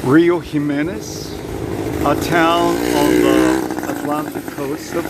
Rio Jimenez, a town on the Atlantic coast of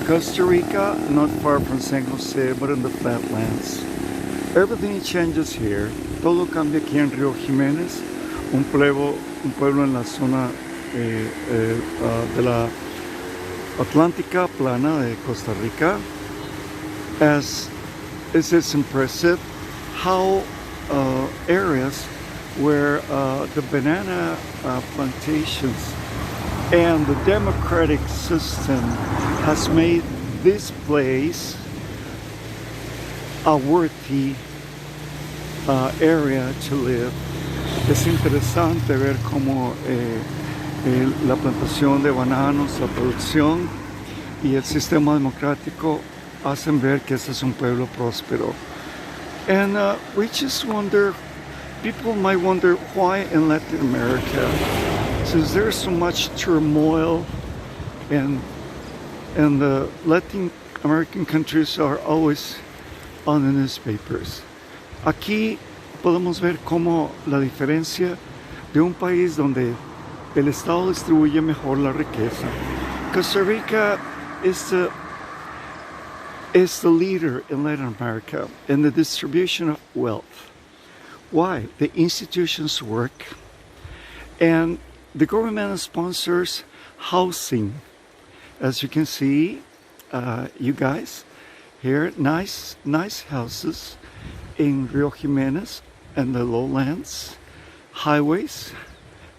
Costa Rica, not far from San Jose, but in the flatlands. Everything changes here. Todo cambia aquí en Rio Jimenez, un pueblo en la zona de la Atlántica plana de Costa Rica. As it is impressive how areas where the banana plantations and the democratic system has made this place a worthy area to live. Es interesante ver cómo la plantación de bananos, la producción y el sistema democrático hacen ver que este es un pueblo próspero. And we just wonder, people might wonder why in Latin America, since there's so much turmoil and the Latin American countries are always on the newspapers. Aquí podemos ver cómo la diferencia de un país donde el Estado distribuye mejor la riqueza. Costa Rica is the leader in Latin America in the distribution of wealth. Why? The institutions work and the government sponsors housing. As you can see, you guys, here, nice houses in Rio Jimenez and the lowlands, highways,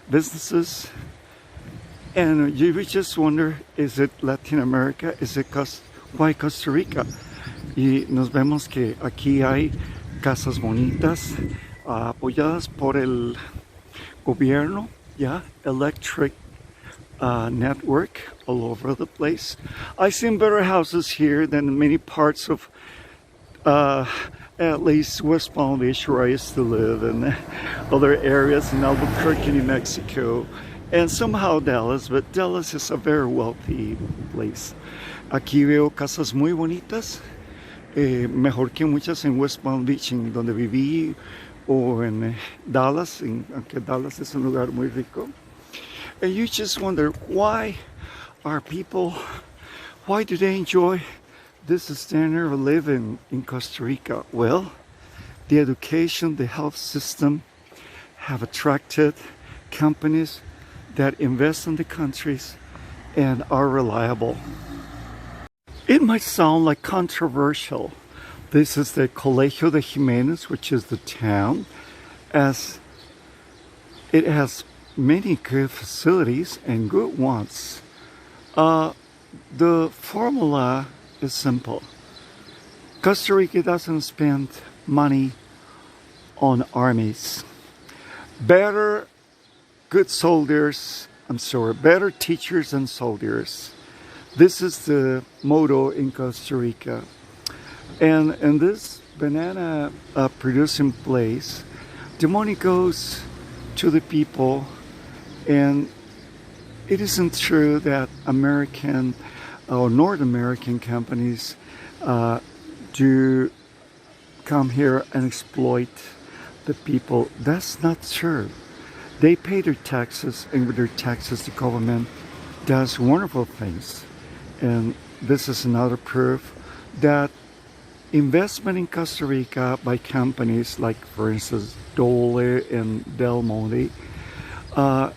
businesses, and you would just wonder, is it Latin America? Is it why Costa Rica? Y nos vemos que aquí hay casas bonitas, apoyadas por el gobierno, yeah, electric network all over the place. I've seen better houses here than in many parts of at least West Palm Beach, where I used to live, and other areas in Albuquerque, New Mexico, and somehow Dallas, but Dallas is a very wealthy place. Aquí veo casas muy bonitas, mejor que muchas en West Palm Beach, en donde viví, o en Dallas, aunque Dallas es un lugar muy rico. And you just wonder, why are people, why do they enjoy this standard of living in Costa Rica? Well, the education, the health system have attracted companies that invest in the countries and are reliable. It might sound like controversial. This is the Colegio de Jimenez, which is the town, as it has many good facilities and good ones. The formula is simple. Costa Rica doesn't spend money on armies. Better teachers and soldiers. This is the motto in Costa Rica. And in this banana producing place, the money goes to the people, and it isn't true that American or North American companies do come here and exploit the people. That's not true. They pay their taxes, and with their taxes the government does wonderful things. And this is another proof that investment in Costa Rica by companies like, for instance, Dole and Del Monte, to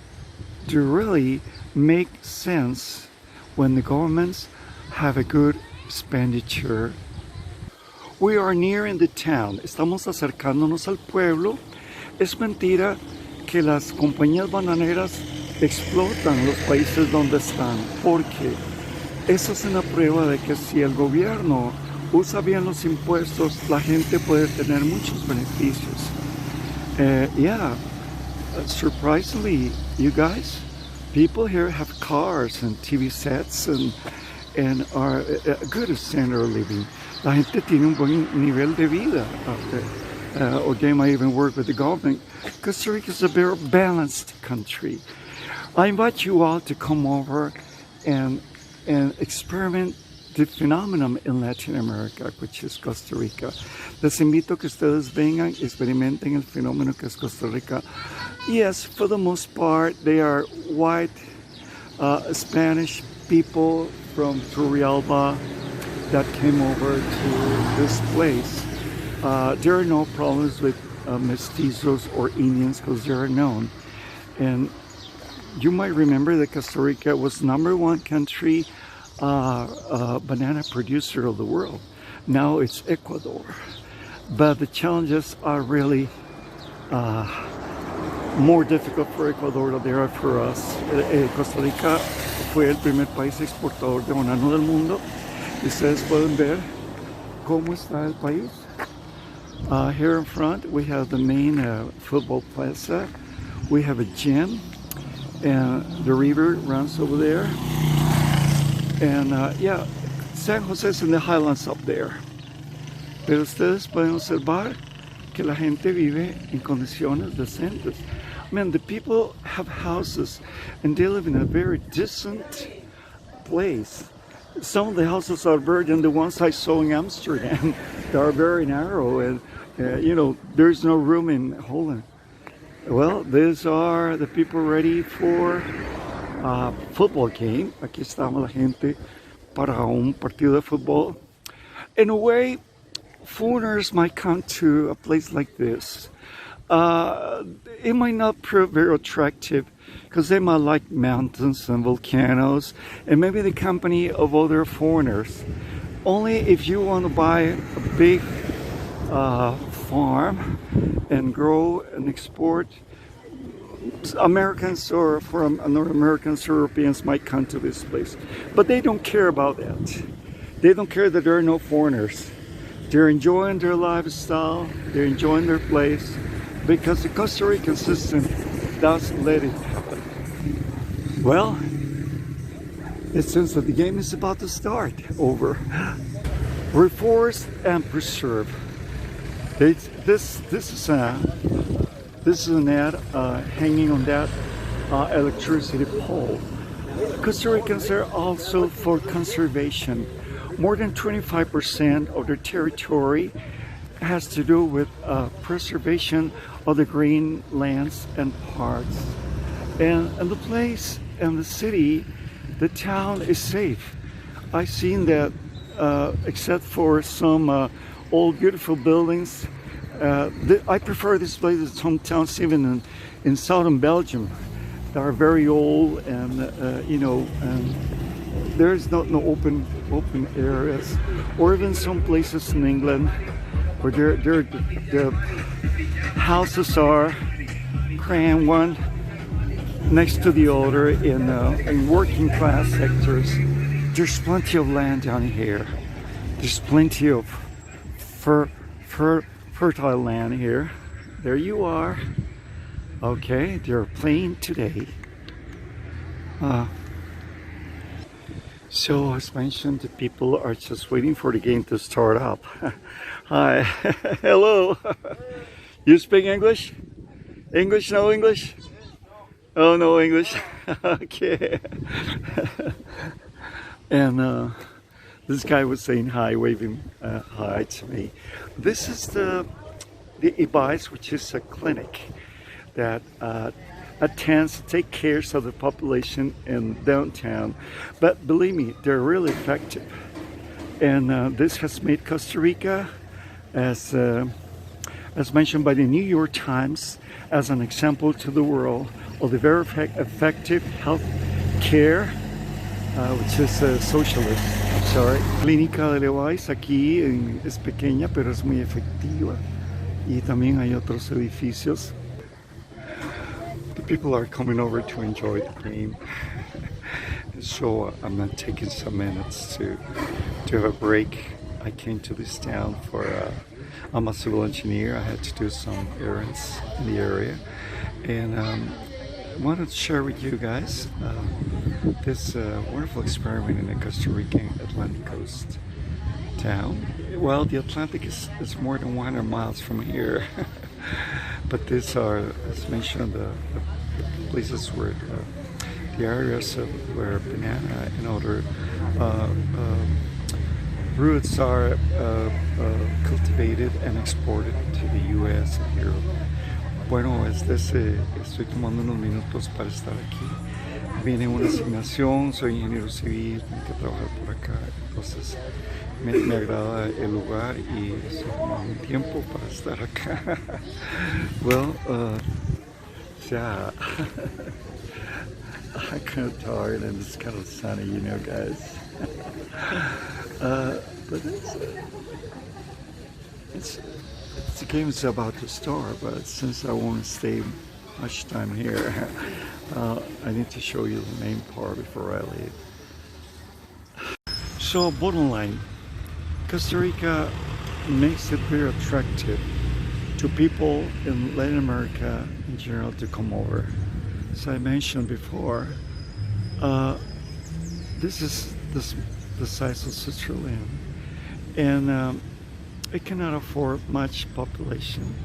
really make sense when the governments have a good expenditure. We are near in the town. Estamos acercándonos al pueblo. Es mentira que las compañías bananeras explotan los países donde están, porque esa es una prueba de que si el gobierno usa bien los impuestos, la gente puede tener muchos beneficios. Yeah, surprisingly, you guys, people here have cars and TV sets and are a good standard of living. La gente tiene un buen nivel de vida, or they might even work with the government. Costa Rica is a very balanced country. I invite you all to come over and experiment the phenomenon in Latin America, which is Costa Rica. Les invito a que ustedes vengan y experimenten el fenómeno que es Costa Rica. Yes, for the most part, they are white Spanish people from Turrialba that came over to this place. There are no problems with mestizos or Indians because they are known. And you might remember that Costa Rica was #1 country banana producer of the world. Now it's Ecuador. But the challenges are really more difficult for Ecuador than they are for us. Costa Rica fue el primer país exportador de banano del mundo. Y ustedes pueden ver cómo está el país. Here in front we have the main football plaza. We have a gym and the river runs over there. And yeah, San Jose is in the highlands up there. Pero ustedes pueden observar que la gente vive en condiciones decentes. Man, the people have houses and they live in a very decent place. Some of the houses are better than the ones I saw in Amsterdam. They are very narrow and you know, there's no room in Holland. Well, these are the people ready for a football game. Aquí estamos la gente para un partido de fútbol. In a way, foreigners might come to a place like this. It might not prove very attractive because they might like mountains and volcanoes and maybe the company of other foreigners. Only if you want to buy a big farm and grow and export, Americans or from North Americans or Europeans might come to this place. But they don't care about that. They don't care that there are no foreigners. They're enjoying their lifestyle, they're enjoying their place, because the Costa Rican system doesn't let it happen. Well, it seems that the game is about to start. Over. Reforest and preserve. This is an ad hanging on that electricity pole. Costa Ricans are also for conservation. More than 25% of their territory has to do with preservation of the green lands and parks. And the place and the city, the town is safe. I've seen that except for some old beautiful buildings. I prefer this place to some towns even in southern Belgium that are very old and you know, and there's no open areas, or even some places in England where the houses are crammed one next to the other in working class sectors. There's plenty of land down here. There's plenty of fertile land here. There you are. Okay, they're playing today. So as mentioned, the people are just waiting for the game to start up. Hi, hello. You speak English? English? No English? Oh, no English. Okay. And this guy was saying hi, waving hi to me. This is the IBAIS, which is a clinic that attends to take care of the population in downtown. But believe me, they're really effective. And this has made Costa Rica, as mentioned by the New York Times, as an example to the world of the very effective health care, which is socialist. I'm sorry. Clínica de IBAIS aquí es pequeña, pero es muy efectiva. Y también hay otros edificios. People are coming over to enjoy the game, so I'm not taking some minutes to have a break. I came to this town for I'm a civil engineer. I had to do some errands in the area, and I wanted to share with you guys this wonderful experiment in a Costa Rican Atlantic coast town. Well, the Atlantic is more than 100 miles from here. But these are, as mentioned, the places where the areas where banana and other roots are cultivated and exported to the U.S. and Europe. Bueno, estoy tomando unos minutos para estar aquí. Viene una asignación, soy ingeniero civil, tengo que trabajar por acá, entonces me agrada el lugar y estoy tomando un tiempo para estar acá. Well, yeah, I'm kind of tired and it's kind of sunny, you know, guys. But it's the game is about to start, but since I won't stay much time here, I need to show you the main part before I leave. So, bottom line, Costa Rica makes it very attractive to people in Latin America in general to come over. As I mentioned before, this is the size of Switzerland, and it cannot afford much population.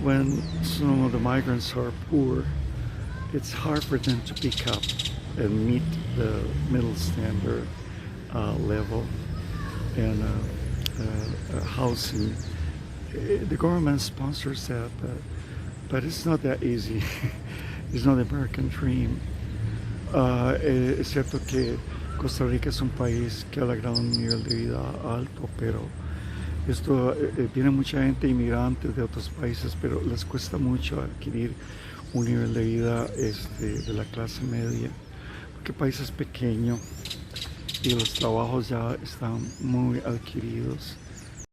When some of the migrants are poor, it's hard for them to pick up and meet the middle standard level and housing. The government sponsors that, but it's not that easy. It's not the American dream. Es cierto que Costa Rica es un país que ha logrado un nivel de vida alto, pero viene mucha gente inmigrante de otros países, pero les cuesta mucho adquirir un nivel de vida de la clase media, porque el país es pequeño y los trabajos ya están muy adquiridos.